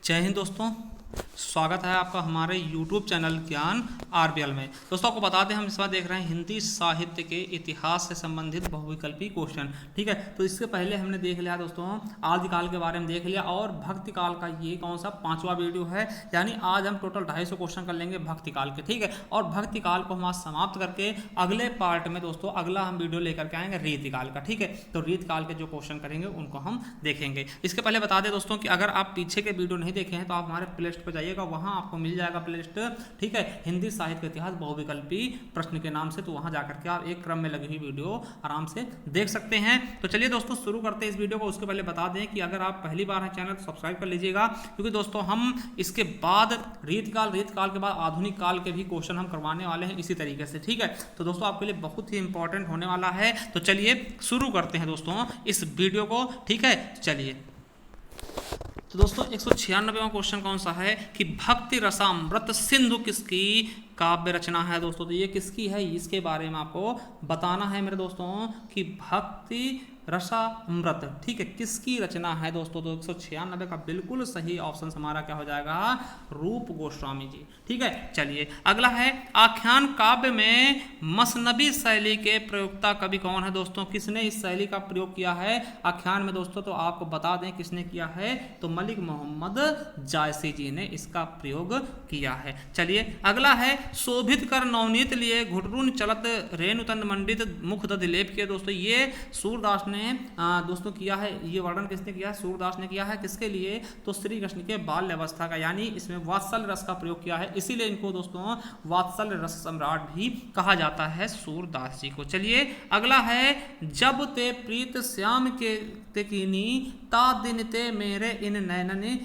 जय हिंद दोस्तों, स्वागत है आपका हमारे YouTube चैनल ज्ञान RBL में। दोस्तों आपको बता दें, हम इस बार देख रहे हैं हिंदी साहित्य के इतिहास से संबंधित बहुविकल्पी क्वेश्चन। ठीक है, तो इससे पहले हमने देख लिया दोस्तों आदिकाल के बारे में देख लिया, और भक्ति काल का ये कौन सा 5वां वीडियो है। यानी आज हम टोटल 250 क्वेश्चन कर लेंगे भक्ति काल के। ठीक है, और भक्ति काल को हम आज समाप्त करके अगले पार्ट में दोस्तों अगला हम वीडियो लेकर के आएंगे रीतिकाल का। ठीक है, तो रीतिकाल के जो क्वेश्चन करेंगे उनको हम देखेंगे। इसके पहले बता दें दोस्तों कि अगर आप पीछे के वीडियो नहीं देखे हैं तो आप हमारे प्लेलिस्ट पर जाइएगा, वहां आपको मिल जाएगा प्लेलिस्ट। ठीक है, हिंदी साहित्य का इतिहास बहुविकल्पी प्रश्न के नाम से, तो वहां जाकर के आप एक क्रम में लगी हुई वीडियो आराम से देख सकते हैं। तो चलिए दोस्तों शुरू करते हैं इस वीडियो को। उसके पहले बता दें कि अगर आप पहली बार हैं चैनल तो सब्सक्राइब कर लीजिएगा, क्योंकि दोस्तों हम इसके बाद रीतकाल के बाद आधुनिक काल के भी क्वेश्चन हम करवाने वाले हैं इसी तरीके से। ठीक है, तो दोस्तों आपके लिए बहुत ही इंपॉर्टेंट होने वाला है। तो चलिए शुरू करते हैं दोस्तों इस वीडियो को। ठीक है, चलिए। तो दोस्तों 196वां क्वेश्चन कौन सा है कि भक्ति रसामृत सिंधु किसकी काव्य रचना है दोस्तों। तो ये किसकी है, इसके बारे में आपको बताना है मेरे दोस्तों कि भक्ति रसामृत, ठीक है, किसकी रचना है दोस्तों। तो 196 का बिल्कुल सही ऑप्शन हमारा क्या हो जाएगा, रूप गोस्वामी जी। ठीक है, चलिए अगला है आख्यान काव्य में मसनबी शैली के प्रयोक्ता कवि कौन है दोस्तों। किसने इस शैली का प्रयोग किया है आख्यान में दोस्तों, तो आपको बता दें किसने किया है, तो मलिक मोहम्मद जायसी जी ने इसका प्रयोग किया है। चलिए अगला है शोभित कर नवनीत लिए घुटरून चलत रेणुतंद मंडित मुख दध लेप किया दोस्तों। ये सूरदास ने दोस्तों किया है। ये वर्णन किसने किया है, सूरदास ने किया है। किसके लिए, तो श्री कृष्ण के बाल्य अवस्था का, यानी इसमें वात्सल्य रस का प्रयोग किया है, इसीलिए इनको दोस्तों वात्सल्य रस सम्राट भी कहा जाता है सूरदास जी को। चलिए अगला है जब ते प्रीत श्याम के ते कीनी ता दिन ते मेरे इन नैनने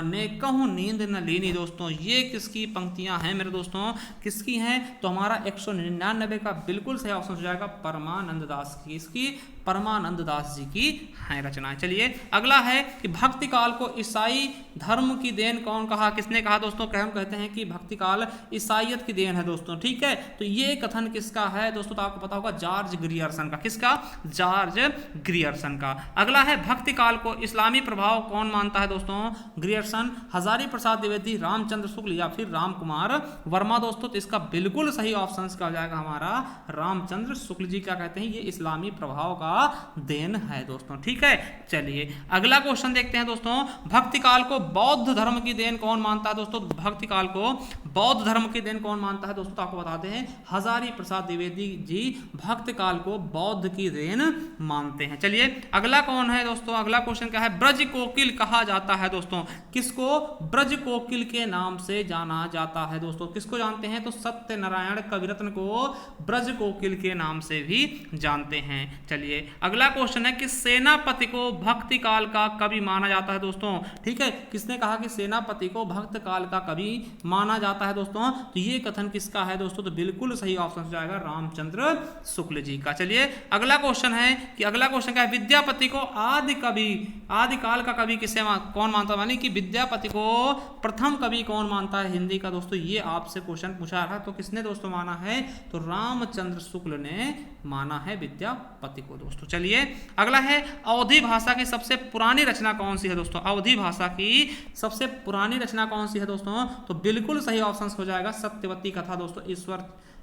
ने कहूँ नींद न लीनी दोस्तों। ये किसकी पंक्तियां हैं मेरे दोस्तों, किसकी हैं, तो हमारा 199 का बिल्कुल सही ऑप्शन हो जाएगा परमानंद दास की। इसकी परमानंद दास जी की है रचनाएं। चलिए अगला है कि भक्ति काल को ईसाई धर्म की देन कौन कहा, किसने कहा दोस्तों। हम कहते हैं कि भक्ति काल ईसाइयत की देन है दोस्तों। ठीक है, तो ये कथन किसका है दोस्तों, तो आपको पता होगा जॉर्ज ग्रियर्सन का। किसका, जॉर्ज ग्रियर्सन का। अगला है भक्ति काल को इस्लामी प्रभाव कौन मानता है दोस्तों, ग्रियर्सन, हजारी प्रसाद द्विवेदी, रामचंद्र शुक्ल या फिर राम कुमार वर्मा दोस्तों। तो इसका बिल्कुल सही ऑप्शन क्या हो जाएगा हमारा, रामचंद्र शुक्ल जी क्या कहते हैं, ये इस्लामी प्रभाव का देन है दोस्तों। ठीक है, चलिए अगला क्वेश्चन देखते हैं दोस्तों। भक्ति काल को बौद्ध धर्म की देन कौन मानता है दोस्तों। भक्ति काल को बौद्ध धर्म की देन कौन मानता है दोस्तों, तो आपको बताते हैं हजारी प्रसाद द्विवेदी जी भक्ति काल को बौद्ध की देन मानते हैं। चलिए अगला कौन है दोस्तों, अगला क्वेश्चन क्या है, ब्रज कोकिल कहा जाता है दोस्तों। किसको, ब्रज कोकिल के नाम से जाना जाता है दोस्तों। किसको जानते हैं, तो सत्यनारायण कविरत्न को ब्रज कोकिल के नाम से भी जानते हैं। चलिए अगला क्वेश्चन है कि सेनापति को भक्ति काल का कवि माना जाता है दोस्तों। ठीक है, किसने कहा कि सेनापति को भक्त काल का कवि माना जाता है दोस्तों, तो ये कथन किसका है दोस्तों, तो बिल्कुल सही ऑप्शन हो जाएगा रामचंद्र शुक्ल जी का। चलिए अगला क्वेश्चन है कि अगला क्वेश्चन क्या है, विद्यापति को आदि कवि, आदि काल का कवि किसे कौन मानता है, यानी कि विद्यापति को प्रथम कवि कौन मानता है हिंदी का दोस्तों। ये आपसे क्वेश्चन पूछा रहा, तो किसने दोस्तों माना है, तो रामचंद्र शुक्ल ने माना है विद्यापति को दोस्तों। चलिए अगला है अवधी भाषा की सबसे पुरानी रचना कौन सी है दोस्तों। अवधी भाषा की सबसे पुरानी रचना कौन सी है दोस्तों, तो बिल्कुल सही ऑप्शन हो जाएगा सत्यवती कथा दोस्तों,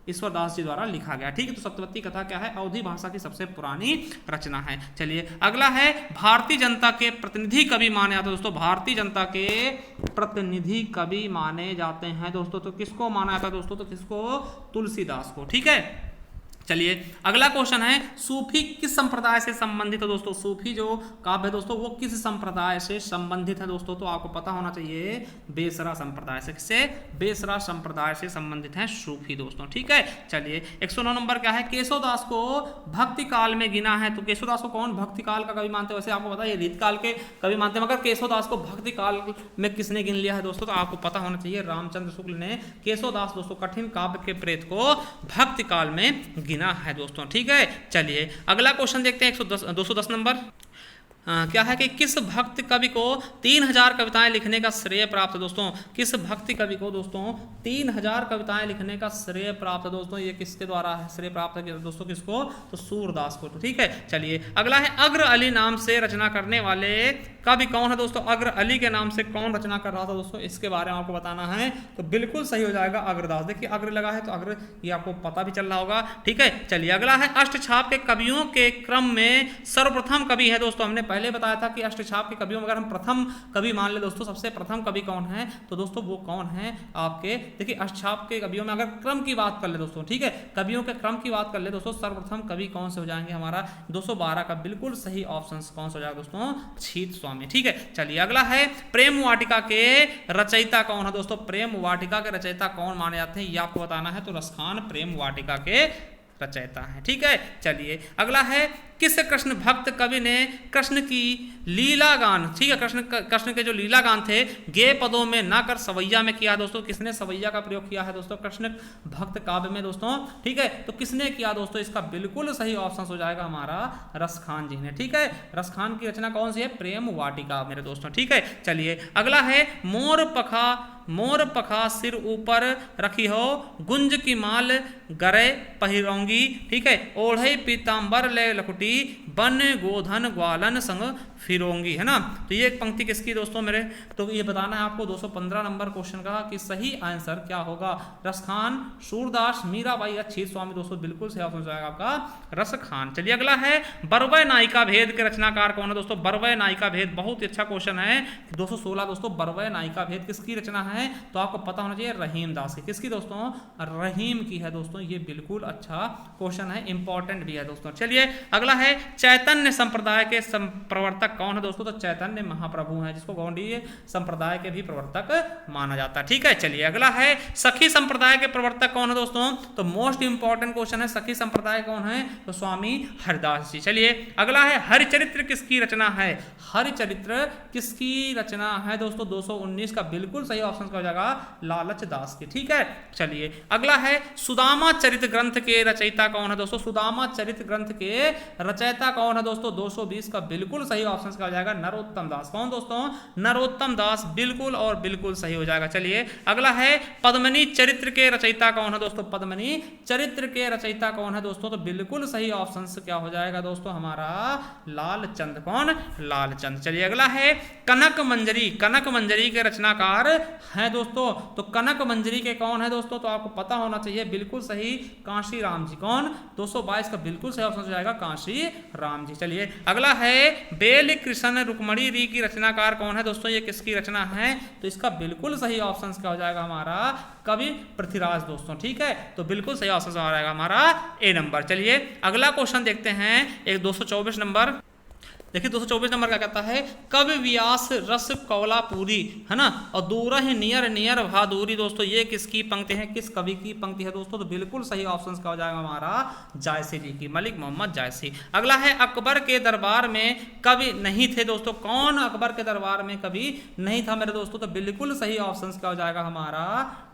ईश्वरदास जी द्वारा लिखा गया। ठीक है, तो सत्यवती कथा क्या है, अवधी भाषा की सबसे पुरानी रचना है। चलिए अगला है भारतीय जनता के प्रतिनिधि कवि माने जाते हैं दोस्तों। भारतीय जनता के प्रतिनिधि कवि माने जाते हैं दोस्तों, तो किसको माना जाता है दोस्तों, तो किसको, तुलसीदास को। ठीक है, चलिए अगला क्वेश्चन है सूफी किस संप्रदाय से संबंधित है दोस्तों। सूफी जो काव्य है दोस्तों वो किस संप्रदाय से संबंधित है दोस्तों, तो आपको पता होना चाहिए बेसरा संप्रदाय से। किससे, बेसरा संप्रदाय से संबंधित है सूफी दोस्तों। ठीक है, चलिए 109 नंबर क्या है, केशवदास को भक्ति काल में गिना है। तो केशवदास को कौन भक्ति काल का कवि मानते हैं, वैसे आपको पता है रीत काल के कवि मानते हैं, मगर केशवदास को भक्ति काल में किसने गिन लिया है दोस्तों, तो आपको पता होना चाहिए रामचंद्र शुक्ल ने केशवदास दोस्तों कठिन काव्य के प्रेत को भक्ति काल में गिना है दोस्तों। ठीक है, चलिए अगला क्वेश्चन देखते हैं 210 नंबर। क्या है कि किस भक्त कवि को 3000 कविताएं लिखने का श्रेय प्राप्त है दोस्तों? किस भक्ति कवि को दोस्तों 3000 कविताएं लिखने का श्रेय प्राप्त है दोस्तों? ये किसके द्वारा है श्रेय प्राप्त है दोस्तों? किसको? तो सूरदास को। तो ठीक है, चलिए अगला है अग्र अली नाम से रचना करने वाले कवि कौन है दोस्तों? अग्र अली के नाम से कौन रचना कर रहा था दोस्तों? इसके बारे में आपको बताना है। तो बिल्कुल सही हो जाएगा अग्रदास। देखिए अग्र लगा है तो अग्र, ये आपको पता भी चल रहा होगा। ठीक है, चलिए अगला है अष्टछाप के कवियों के क्रम में सर्वप्रथम कवि है दोस्तों। हमने पहले बताया था कि अष्टछाप के कवियों में अगर हम प्रथम कवि मान ले दोस्तों, सबसे प्रथम कवि कौन है तो दोस्तों वो कौन है आपके? देखिए अष्टछाप के कवियों में अगर क्रम की बात कर ले दोस्तों, ठीक है, कवियों के क्रम की बात कर ले दोस्तों, सर्वप्रथम कवि कौन से हो जाएंगे हमारा? 212 का बिल्कुल सही ऑप्शन कौन सा हो जाएगा दोस्तों? छीत स्वामी। ठीक है, चलिए अगला है प्रेम वाटिका के रचयिता कौन है दोस्तों? प्रेम वाटिका के रचयिता कौन माने जाते हैं ये आपको बताना है। तो रसखान प्रेम वाटिका के रचयिता है। ठीक है, चलिए अगला है किस कृष्ण भक्त कवि ने कृष्ण की लीला गान, ठीक है, कृष्ण के जो लीला गान थे गे पदों में ना कर सवैया में किया दोस्तों? किसने सवैया का प्रयोग किया है दोस्तों कृष्ण भक्त काव्य में दोस्तों? ठीक है, तो किसने किया दोस्तों? इसका बिल्कुल सही ऑप्शन हो जाएगा हमारा रसखान जी ने। ठीक है, रसखान की रचना कौन सी है? प्रेम वाटिका मेरे दोस्तों। ठीक है, चलिए अगला है मोर पखा सिर ऊपर रखी हो, गुंज की माल गरे पहिरोंगी, ठीक है, ओढ़ई पीताम्बर ले लकुटी, बन गोधन ग्वालन संग फिरोंगी, है ना। तो ये एक पंक्ति किसकी दोस्तों मेरे? तो ये बताना है आपको 215 नंबर क्वेश्चन का कि सही आंसर क्या होगा? रसखान, सूरदास, मीराबाई या छीत स्वामी दोस्तों, बिल्कुल सही ऑप्शन हो जाएगा आपका रसखान। चलिए अगला है बरवय नायिका भेद के रचनाकार कौन है दोस्तों? बरवय नायिका भेद बहुत ही अच्छा क्वेश्चन है। 216 दोस्तों बरवय नायिका भेद किसकी रचना है? तो आपको पता होना चाहिए रहीम दास की। किसकी दोस्तों? रहीम की है दोस्तों। ये बिल्कुल अच्छा क्वेश्चन है, इंपॉर्टेंट भी है दोस्तों। चलिए अगला है चैतन्य संप्रदाय के प्रवर्तक कौन है दोस्तों? तो चैतन्य महाप्रभु हैं, जिसको गौड़ीय संप्रदाय के भी प्रवर्तक माना जाता है। ठीक है, चलिए अगला है सखी संप्रदाय के प्रवर्तक कौन है दोस्तों? तो मोस्ट इंपॉर्टेंट क्वेश्चन है, सखी संप्रदाय कौन है? तो स्वामी हरिदास जी। चलिए अगला है हरिचरित्र किसकी रचना है? हरिचरित्र किसकी रचना है दोस्तों? 219 का बिल्कुल सही ऑप्शन हो जाएगा लालच दास की। ठीक है, चलिए अगला है सुदामा चरित ग्रंथ के रचयिता कौन है दोस्तों? सुदामा चरित ग्रंथ के रचयिता कौन है दोस्तों? 220 का बिल्कुल सही ऑप्शन का हो जाएगा नरोत्तम दास। कौन दोस्तों? नरोत्तम दास, बिल्कुल और बिल्कुल सही हो जाएगा। चलिए अगला है पद्मिनी चरित्र के रचयिता कौन है दोस्तों? पद्मिनी चरित्र के रचयिता कौन है दोस्तों? तो बिल्कुल सही ऑप्शन क्या हो जाएगा दोस्तों हमारा? लालचंद। कौन? लालचंद। चलिए अगला है कनक मंजरी। कनक मंजरी के रचनाकार हैं दोस्तों। तो कनक मंजरी के कौन है दोस्तों? तो आपको पता होना चाहिए, बिल्कुल सही, कांशी राम जी। कौन? 222 का बिल्कुल सही ऑप्शन हो जाएगा कांशी राम जी। चलिए अगला है बेल कृष्ण रुक्मणी री की रचनाकार कौन है दोस्तों? ये किसकी रचना है? तो इसका बिल्कुल सही ऑप्शन क्या हो जाएगा हमारा? कवि पृथ्वीराज दोस्तों। ठीक है, तो बिल्कुल सही ऑप्शन हो जाएगा हमारा ए नंबर। चलिए अगला क्वेश्चन देखते हैं, एक 224 नंबर। देखिए 224 नंबर क्या कहता है? कवि व्यास रस कौलापुरी, है ना, और दूर नियर नियर भादुरी दोस्तों, ये किसकी पंक्ति है? किस कवि की पंक्ति है दोस्तों? तो बिल्कुल सही ऑप्शन क्या हो जाएगा हमारा? जायसी जी की, मलिक मोहम्मद जायसी। अगला है अकबर के दरबार में कवि नहीं थे दोस्तों। कौन अकबर के दरबार में कवि नहीं था मेरे दोस्तों? तो बिल्कुल सही ऑप्शन क्या हो जाएगा हमारा?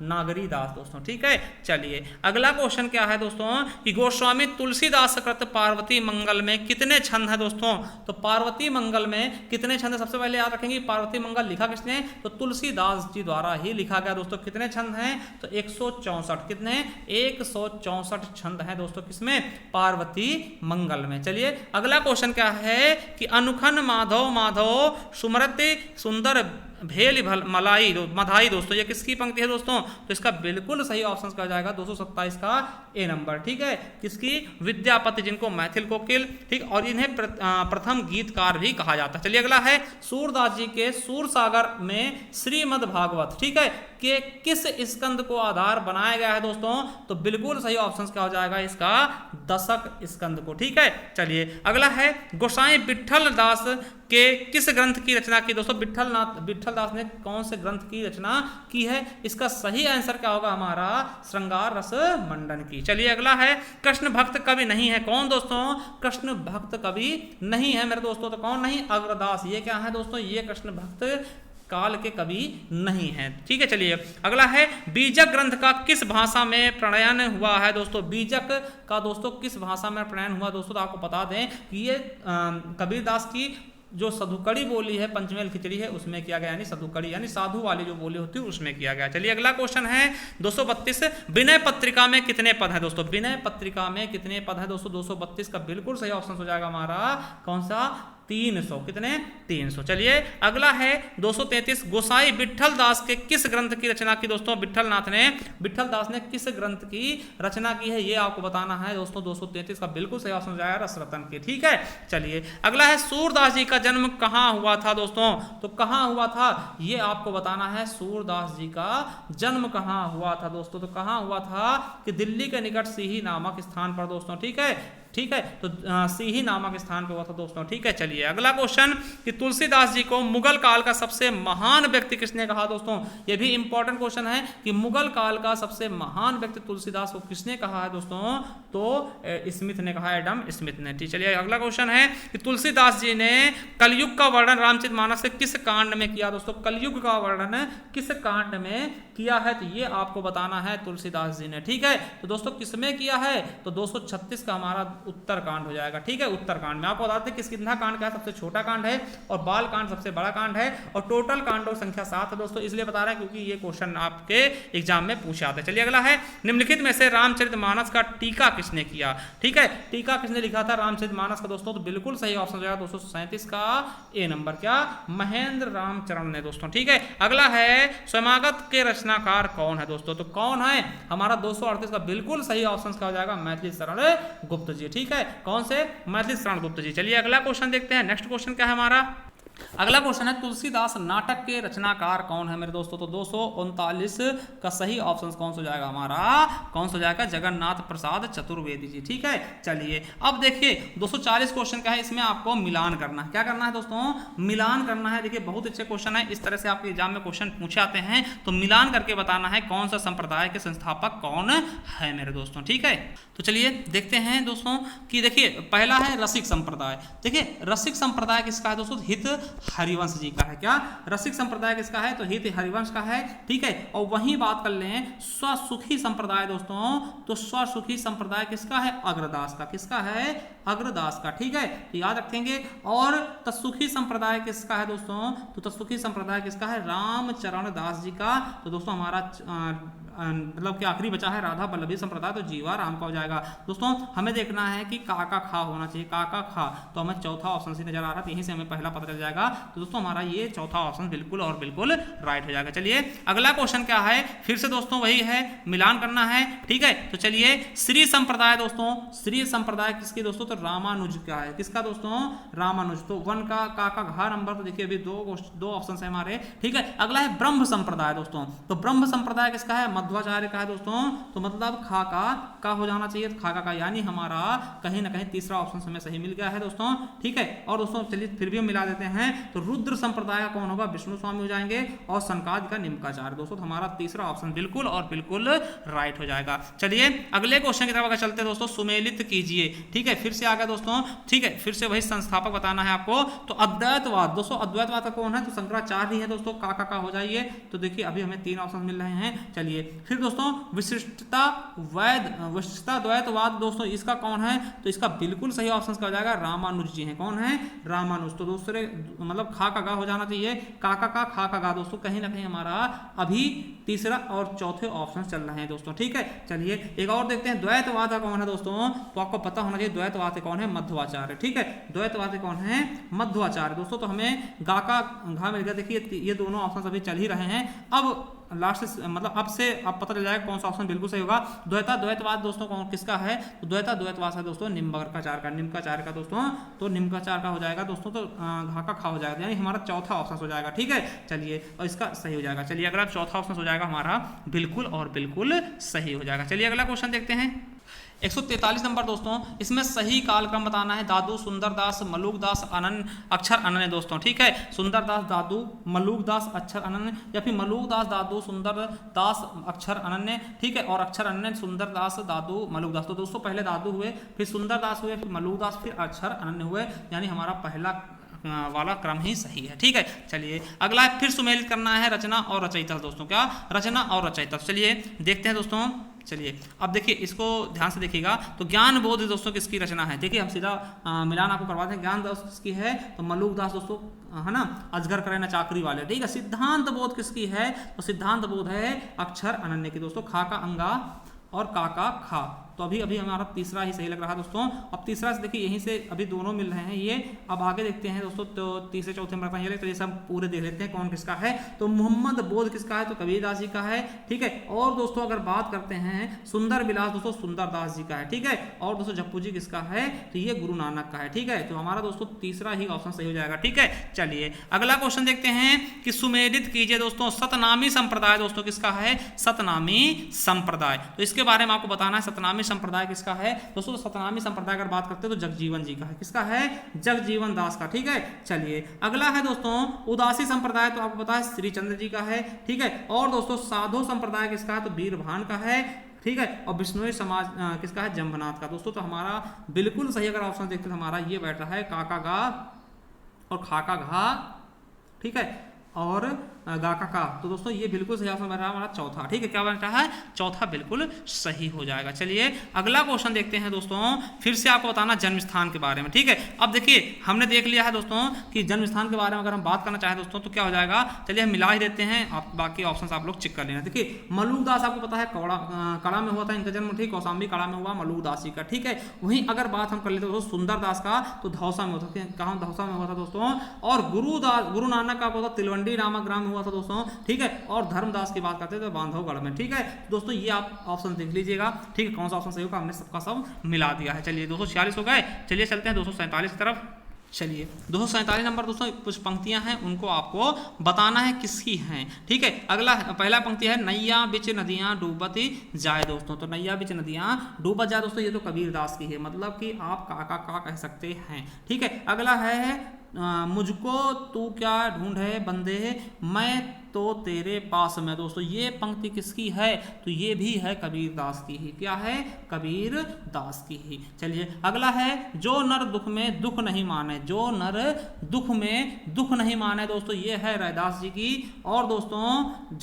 नागरी दास दोस्तों। ठीक है, चलिए अगला क्वेश्चन क्या है दोस्तों कि गोस्वामी तुलसीदास कृत पार्वती मंगल में कितने छंद है दोस्तों? तो पार्वती मंगल में कितने छंद? सबसे पहले याद रखेंगे पार्वती मंगल लिखा किसने? तो तुलसीदास जी द्वारा ही लिखा गया दोस्तों। कितने छंद हैं? तो 164। कितने? 164 छंद हैं दोस्तों किसमें? पार्वती मंगल में। चलिए अगला क्वेश्चन क्या है कि अनुखन माधव माधव सुमरति सुंदर भेल मलाई मधाई दोस्तों, ये किसकी पंक्ति है दोस्तों? तो इसका बिल्कुल सही ऑप्शन क्या हो जाएगा? 227 का ए नंबर। ठीक है, किसकी? विद्यापति, जिनको मैथिल कोकिल, ठीक, और इन्हें प्रथम गीतकार भी कहा जाता है। चलिए अगला है सूरदास जी के सूरसागर में श्रीमद् भागवत, ठीक है, के किस स्कंद को आधार बनाया गया है दोस्तों? तो बिल्कुल सही ऑप्शन क्या हो जाएगा इसका? दशक स्कंद को। ठीक है, चलिए अगला है गोसाई विठल दास के किस ग्रंथ की रचना की दोस्तों? विठल दास ने कौन से ग्रंथ की रचना की है? इसका सही आंसर क्या होगा हमारा? श्रृंगार रस मंडन की। चलिए अगला है कृष्ण भक्त कवि नहीं है। कौन दोस्तों? कृष्ण भक्त कवि नहीं है मेरे दोस्तों। तो कौन नहीं? अग्रदास। ये क्या है दोस्तों? ये कृष्ण भक्त काल के कवि नहीं है। ठीक है, चलिए अगला है बीजक ग्रंथ का किस भाषा में प्रणयन हुआ है दोस्तों? बीजक का दोस्तों किस भाषा में प्रणयन हुआ दोस्तों? तो आपको बता दें कि ये कबीरदास की जो सधुकड़ी बोली है पंचमेल खिचड़ी है उसमें किया गया, यानी सधुकड़ी यानी साधु वाली जो बोली होती है उसमें किया गया। चलिए अगला क्वेश्चन है 232, विनय पत्रिका में कितने पद है दोस्तों? विनय पत्रिका में कितने पद है दोस्तों? 232 का बिल्कुल सही ऑप्शन हो जाएगा हमारा कौन सा? 300। कितने? 300। चलिए अगला है 233, गोसाई विट्ठल दास के किस ग्रंथ की रचना की दोस्तों? विट्ठल दास ने किस ग्रंथ की रचना की है ये आपको बताना है दोस्तों। 233 का बिल्कुल सही ऑप्शन हो जाएगा रसरतन के। ठीक है, चलिए अगला है सूरदास जी का जन्म कहाँ हुआ था दोस्तों? तो कहाँ हुआ था ये आपको बताना है। सूरदास जी का जन्म कहाँ हुआ था दोस्तों? तो कहाँ हुआ था कि दिल्ली के निकट सीही नामक स्थान पर दोस्तों। ठीक है, तो सीही नामक स्थान पे हुआ था दोस्तों। ठीक है, चलिए अगला क्वेश्चन कि तुलसीदास जी को मुगल काल का सबसे महान व्यक्ति किसने कहा दोस्तों? ये भी इंपॉर्टेंट क्वेश्चन है कि मुगल काल का सबसे महान व्यक्ति तुलसीदास को किसने कहा है दोस्तों? तो स्मिथ ने कहा, एडम स्मिथ ने। ठीक, चलिए अगला क्वेश्चन है कि तुलसीदास जी ने कलयुग का वर्णन रामचरितमानस से किस कांड में किया दोस्तों? कलयुग का वर्णन किस कांड में किया है? तो ये आपको बताना है तुलसीदास जी ने। ठीक है, तो दोस्तों किसमें किया है? तो 236 का हमारा उत्तर कांड हो जाएगा। ठीक है, उत्तर कांड में आपको बताते हैं कि कितना कांड का सबसे छोटा कांड है और बाल कांड सबसे बड़ा कांड है और टोटल कांडों की संख्या 7 है दोस्तों। इसलिए बता रहा है क्योंकि ये क्वेश्चन आपके एग्जाम में पूछे आते हैं। चलिए अगला है निम्नलिखित में से रामचरितमानस का टीका किसने किया? ठीक है, टीका किसने लिखा था रामचरितमानस का दोस्तों? तो बिल्कुल सही ऑप्शन हो जाएगा 237 का ए नंबर, क्या? महेंद्र रामचरण ने दोस्तों। ठीक है, अगला है स्वयमागत के रचनाकार कौन है दोस्तों? तो कौन है हमारा? 238 का बिल्कुल सही ऑप्शन का हो जाएगा मैथिली शरण गुप्त जी। ठीक है, कौन से? मैथिली शरण गुप्त जी। चलिए अगला क्वेश्चन देखते हैं। नेक्स्ट क्वेश्चन क्या है हमारा? अगला क्वेश्चन है तुलसीदास नाटक के रचनाकार कौन है मेरे दोस्तों? तो 239 का सही ऑप्शन कौन सा हो जाएगा हमारा? कौन सा हो जाएगा? जगन्नाथ प्रसाद चतुर्वेदी जी। ठीक है, चलिए अब देखिए 240 क्वेश्चन का है, इसमें आपको मिलान करना है। क्या करना है दोस्तों? मिलान करना है। देखिए बहुत अच्छे क्वेश्चन है, इस तरह से आपके एग्जाम में क्वेश्चन पूछे आते हैं, तो मिलान करके बताना है कौन सा संप्रदाय के संस्थापक कौन है मेरे दोस्तों। ठीक है, तो चलिए देखते हैं दोस्तों कि देखिए पहला है रसिक संप्रदाय। देखिए रसिक संप्रदाय किसका है दोस्तों? हित हरिवंश जी का है। क्या रसिक संप्रदाय किसका है? तो हित हरिवंश का है। ठीक है, और वहीं बात कर लें स्वसुखी संप्रदाय दोस्तों, तो स्वसुखी संप्रदाय किसका है? अग्रदास का। किसका है? अग्रदास का। ठीक है, तो याद रखेंगे। और तत्सुखी संप्रदाय किसका है दोस्तों? तो तत्सुखी संप्रदाय किसका है? रामचरण दास जी का। तो दोस्तों हमारा मतलब क्या आखिरी बचा है राधा वल्लभी संप्रदाय, तो जीवा राम का हो जाएगा। दोस्तों हमें देखना है कि काका खा होना चाहिए, काका खा, तो हमें चौथा ऑप्शन से नजर आ रहा था, यहीं से हमें पहला पता चल जाएगा। तो दोस्तों हमारा ये चौथा ऑप्शन बिल्कुल और बिल्कुल राइट हो जाएगा। चलिए अगला क्वेश्चन क्या है? फिर से दोस्तों वही है, मिलान करना है। ठीक है, तो चलिए श्री संप्रदाय दोस्तों, श्री संप्रदाय किसकी दोस्तों? तो रामानुज का है। किसका दोस्तों? रामानुज। तो 1 का काका घा नंबर, तो देखिए अभी दो ऑप्शन है हमारे। ठीक है, अगला है ब्रह्म संप्रदाय दोस्तों, तो ब्रह्म संप्रदाय किसका है? मध्वाचार्य का है दोस्तों। तो मतलब खाका का हो जाना चाहिए, खाका का, यानी हमारा कहीं ना कहीं तीसरा ऑप्शन हमें सही मिल गया है दोस्तों। ठीक है, और दोस्तों चलिए फिर भी हम मिला देते हैं, तो रुद्र संप्रदाय का कौन होगा? विष्णु स्वामी हो जाएंगे, और संकाद का निमकाचार्य। दोस्तों तो हमारा तीसरा ऑप्शन बिल्कुल और बिल्कुल राइट हो जाएगा। चलिए अगले क्वेश्चन की तरफ अगर चलते दोस्तों, सुमेलित कीजिए। ठीक है, फिर से आ गया दोस्तों। ठीक है, फिर से वही संस्थापक बताना है आपको। तो अद्वैतवाद दोस्तों, अद्वैतवाद का कौन है? तो शंकराचार्य ही है दोस्तों। काका का हो जाइए। तो देखिए अभी हमें 3 ऑप्शन मिल रहे हैं। चलिए फिर दोस्तों विशिष्टता द्वैतवाद दोस्तों, इसका कौन है? तो इसका बिल्कुल सही ऑप्शन का हो जाएगा रामानुज जी हैं। कौन है? रामानुज। तो दूसरे मतलब खा का गा हो जाना चाहिए, काका का खा का गा। दोस्तों कहीं ना कहीं हमारा अभी तीसरा और चौथे ऑप्शन चल रहे हैं दोस्तों। ठीक है, चलिए एक और देखते हैं, द्वैतवाद का कौन है दोस्तों? तो आपको पता होना चाहिए द्वैतवाद से कौन है? मध्वाचार्य। ठीक है, द्वैतवाद से कौन है? मध्वाचार्य। दोस्तों तो हमें गा का घा मिल गया। देखिए ये दोनों ऑप्शन अभी चल ही रहे हैं। अब लास्ट मतलब अब से आप पता चल जाएगा कौन सा ऑप्शन बिल्कुल सही होगा। द्वैतवाद दोस्तों कौन किसका है? तो द्वैतवाद है दोस्तों निम्बार्काचार्य का, निम्बार्काचार्य का दोस्तों। तो निम्बार्काचार्य का हो जाएगा दोस्तों, तो घा का खा हो जाएगा, यानी हमारा चौथा ऑप्शन हो जाएगा। ठीक है, चलिए और इसका सही हो जाएगा। चलिए अगला चौथा ऑप्शन हो जाएगा हमारा बिल्कुल और बिल्कुल सही हो जाएगा। चलिए अगला क्वेश्चन देखते हैं। 143 नंबर दोस्तों, इसमें सही कालक्रम बताना है। दादू सुंदरदास मलुकदास अनन्य अक्षर अनन्य दोस्तों। ठीक है, सुंदरदास दादू मलुकदास अक्षर अनन्य, या फिर मलुकदास दादू सुंदरदास अक्षर अनन्य। ठीक है, और अक्षर अनन्य सुंदरदास दादू मलुकदास। तो दोस्तों पहले दादू हुए, फिर सुंदरदास हुए, फिर मलुकदास, फिर अक्षर अनन्य हुए, यानी हमारा पहला वाला क्रम ही सही है। ठीक है, चलिए अगला है फिर सुमेलित करना है रचना और रचयिता दोस्तों। क्या? रचना और रचयिता। चलिए देखते हैं दोस्तों, चलिए अब देखिए इसको ध्यान से देखिएगा। तो ज्ञान बोध दोस्तों किसकी रचना है? देखिए हम सीधा मिलान आपको करवाते हैं। ज्ञान बोध किसकी है? तो मलुकदास दोस्तों, है ना, अजगर करे ना चाकरी वाले, ठीक है। सिद्धांत बोध किसकी है? तो सिद्धांत बोध है अक्षर अनन्य की दोस्तों। खा का अंगा और का खा। तो अभी अभी हमारा तीसरा ही सही लग रहा है दोस्तों। अब तीसरा से देखिए यहीं से अभी दोनों मिल रहे हैं ये। अब आगे देखते हैं दोस्तों, तो तीसरे चौथे में रखा है तो ये सब पूरे देख लेते हैं कौन किसका है। तो मोहम्मद बोध किसका है? तो कबीरदास जी का है, ठीक है। और दोस्तों अगर बात करते हैं सुंदर विलास दोस्तों, सुंदरदास जी का है, ठीक है। और दोस्तों जप्पू जी किसका है? तो ये गुरु नानक का है, ठीक है। तो हमारा दोस्तों तीसरा ही ऑप्शन सही हो जाएगा, ठीक है। चलिए अगला क्वेश्चन देखते हैं कि सुमेलित कीजिए दोस्तों सतनामी संप्रदाय दोस्तों किसका है? सतनामी संप्रदाय। तो इसके बारे में आपको बताना है सतनामी संप्रदाय किसका है दोस्तों। तो सतनामी संप्रदाय अगर बात करते हैं तो जगजीवन जी का है। किसका है? जगजीवन दास का, ठीक है। चलिए अगला है दोस्तों उदासी संप्रदाय। तो आपको पता है श्रीचंद्र जी का है, ठीक है। और दोस्तों साधु संप्रदाय किसका है? तो बीरभान का है, ठीक है। और विष्णुई समाज किसका है? जम्बनाथ का दोस्तों। तो हमारा बिल्कुल सही अगर ऑप्शन देखते हैं तो हमारा ये बैठ रहा है काका गा और खाका घा, ठीक है, और गा का। तो दोस्तों ये बिल्कुल सही ऑप्शन बन रहा है हमारा चौथा, ठीक है। क्या बन रहा है? चौथा बिल्कुल सही हो जाएगा। चलिए अगला क्वेश्चन देखते हैं दोस्तों। फिर से आपको बताना जन्म स्थान के बारे में, ठीक है। अब देखिए हमने देख लिया है दोस्तों कि जन्म स्थान के बारे में अगर हम बात करना चाहें दोस्तों तो क्या हो जाएगा। चलिए हम मिला ही देते हैं, आप बाकी ऑप्शन आप लोग चेक कर लेना। देखिए मलुकदास आपको पता है कड़ा में हुआ था इनका जन्म, ठीक। कौशाम्बी कड़ा में हुआ मलुकदास जी का, ठीक है। वहीं अगर बात हम कर लेते दोस्तों सुंदरदास का, तो धौसा में होता था। कहाँ? धौसा में हुआ था दोस्तों। और गुरु नानक का होता तिलवंडी नामक ग्राम में हुआ था दोस्तों, ठीक है। और धर्मदास की बात करते हैं तो बांधवगढ़ में, ठीक है। दोस्तों ये आप ऑप्शन देख लीजिएगा, ठीक है, कौन सा ऑप्शन सही होगा। हमने सबका सब मिला दिया है। चलिए 246 हो गए। चलिए चलते हैं 247 की तरफ। चलिए 247 नंबर दोस्तों कुछ पंक्तियां हैं उनको आपको बताना है किसकी हैं, ठीक है। अगला पहला पंक्ति है नैया बिच नदियां डूबती जाए दोस्तों। तो नैया बिच नदियां डूबत जाए दोस्तों, ये तो कबीरदास की है, मतलब कि आप का कह सकते हैं, ठीक है। अगला है मुझको तू क्या ढूंढे बंदे मैं तो तेरे पास में दोस्तों। ये पंक्ति किसकी है? तो ये भी है कबीरदास की ही। क्या है? कबीरदास की ही। चलिए अगला है जो नर दुख में दुख नहीं माने, जो नर दुख में दुख नहीं माने दोस्तों, ये है रैदास जी की। और दोस्तों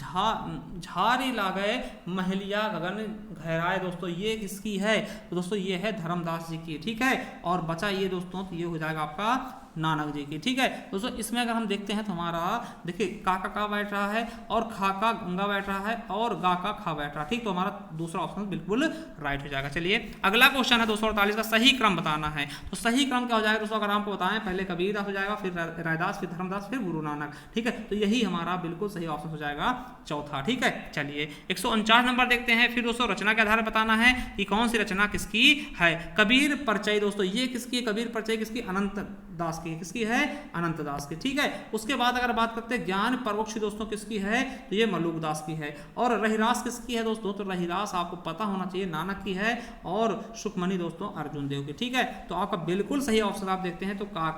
झारी लागे महलिया गगन गहराए दोस्तों, ये किसकी है? तो दोस्तों ये है धर्मदास जी की, ठीक है। और बचा ये दोस्तों तो ये हो जाएगा आपका नानक जी की, ठीक है। दोस्तों इसमें अगर हम देखते हैं तो हमारा देखिए का बैठ रहा है और खा का गंगा बैठ रहा है और गा का खा बैठ रहा है, ठीक। तो हमारा दूसरा ऑप्शन बिल्कुल राइट हो जाएगा। चलिए अगला क्वेश्चन है 248 का सही क्रम बताना है। तो सही क्रम क्या हो जाएगा दोस्तों? अगर आपको बताएं पहले कबीरदास हो जाएगा, फिर रैदास, फिर धर्मदास, फिर गुरु नानक, ठीक है। तो यही हमारा बिल्कुल सही ऑप्शन हो जाएगा चौथा, ठीक है। चलिए 149 नंबर देखते हैं। फिर दोस्तों रचना के आधार पर बताना है कि कौन सी रचना किसकी है। कबीर परचय दोस्तों, ये किसकी है? कबीर परचय किसकी? अनंत दास की। किसकी है? अनंत दास की, ठीक है। उसके बाद अगर बात करते हैं ज्ञान परोक्ष दोस्तों किसकी है? तो ये मलुकदास की है। और रहिरास किसकी है दोस्तों? तो रहिरास आपको पता होना चाहिए नानक की है। और सुखमणि दोस्तों अर्जुन देव की, ठीक है। तो आपका बिल्कुल सही ऑप्शन आप देखते हैं तो का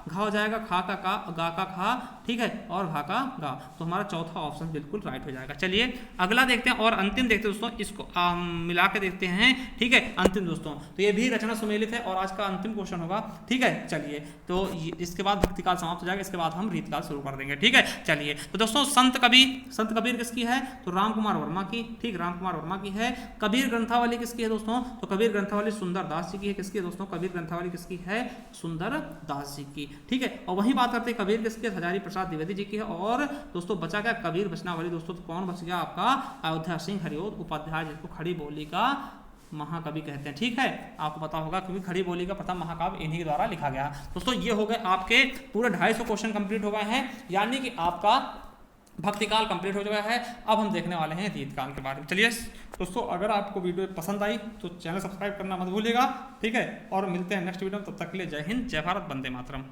घा हो जाएगा, खा का गा का खा, ठीक है, और घा का गा। तो हमारा चौथा ऑप्शन बिल्कुल राइट हो जाएगा। चलिए अगला देखते हैं और अंतिम देखते हैं दोस्तों, इसको मिला के देखते हैं, ठीक है। अंतिम दोस्तों तो ये भी रचना सुमेलित है और आज का अंतिम क्वेश्चन होगा, ठीक है। चलिए तो इसके बाद भक्तिकाल समाप्त हो जाएगा, इसके बाद हम रीतकाल शुरू कर देंगे, ठीक है। चलिए तो दोस्तों संत कबीर किसकी है? तो राम कुमार वर्मा की, ठीक, राम कुमार वर्मा की है। कबीर ग्रंथावली किसकी है दोस्तों? तो कबीर ग्रंथावली सुंदरदास जी की है। किसकी है दोस्तों? कबीर ग्रंथावली किसकी है? सुंदरदास जी की, ठीक है। और वहीं बात करते हैं कबीर किसकी? हजारी प्रसाद द्विवेदी जी की है। और दोस्तों बचा क्या? कबीर वचनावली दोस्तों। तो कौन बच गया आपका? अयोध्या सिंह हरिओद उपाध्याय, जिसको खड़ी बोली का महाकवि कहते हैं, ठीक है। आपको पता होगा क्योंकि खड़ी बोली का प्रथम महाकाव्य इन्हीं द्वारा लिखा गया। दोस्तों ये हो गए आपके पूरे 250 क्वेश्चन कंप्लीट हो गए हैं, यानी कि आपका भक्तिकाल कंप्लीट हो गया है। अब हम देखने वाले हैं रीतकाल के बारे में। चलिए दोस्तों अगर आपको वीडियो पसंद आई तो चैनल सब्सक्राइब करना मत भूलिएगा, ठीक है। और मिलते हैं नेक्स्ट वीडियो में, तब तक के लिए जय हिंद, जय भारत, वंदे मातरम।